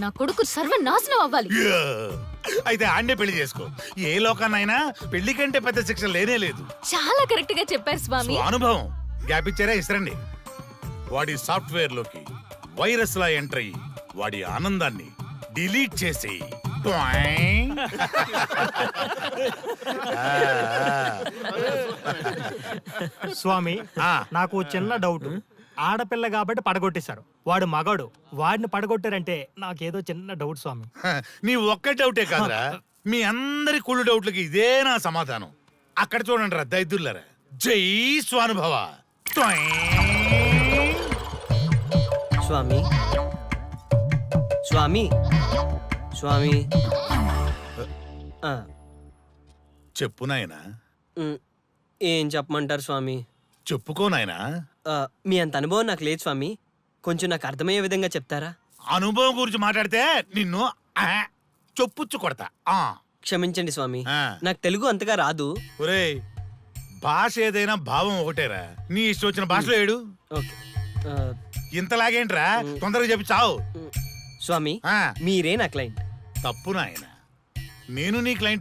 నా కొడుకు సర్వనాశనం అవ్వాలి. యా! అయితే ఆండే పెళ్లి చేసుకో. ఏ లోకాన్నైనా పెళ్లి కంటే పెద్ద శిక్ష లేనే లేదు. చాలా కరెక్ట్ గా చెప్పారు స్వామి. అనుభవం గ్యాప్ ఇచ్చారా? ఇస్తారండి. వాడి సాఫ్ట్వేర్ లోకి వైరస్ లా ఎంటర్ అయ్యి వాడి ఆనందాన్ని డిలీట్ చేసి స్వామి ఆ. నాకు చిన్న డౌట్. ఆడపిల్ల కాబట్టి పడగొట్టేశారు, వాడు మగాడు, వాడిని పడగొట్టారంటే నాకేదో చిన్న డౌట్ స్వామి. నీ ఒక్క డౌటే కాదురా, మీ అందరి కుళ్ళు డౌట్లకి ఇదే నా సమాధానం. అక్కడ చూడండి రా దైదుర్లరా. జై స్వానుభవ. స్వామి స్వామి స్వామి ఆ, చెప్పు నాయనా. ఉమ్, ఏం చెప్పమంటారు స్వామి? చెప్పుకో నాయనా. మీ అంత అనుభవం నాకు లేదు స్వామి, కొంచెం నాకు అర్థమయ్యే విధంగా చెప్తారా? అనుభవం గురించి మాట్లాడితే నిన్ను చొప్పుచ్చు కొడతా. క్షమించండి స్వామి, ఆ. నాకు తెలుగు అంతగా రాదు. ఒరేయ్, భాష ఏదైనా భావం ఒకటేరా. నీ ఇష్టం వచ్చిన భాషలో ఏడు. ఓకే. ఆ, ఇంతలాగేంట్రా, తొందరగా చెప్పి చావు. స్వామి ఆ, మీరే నా క్లయింట్. తప్పు నాయన. నేను నీ క్లయింట్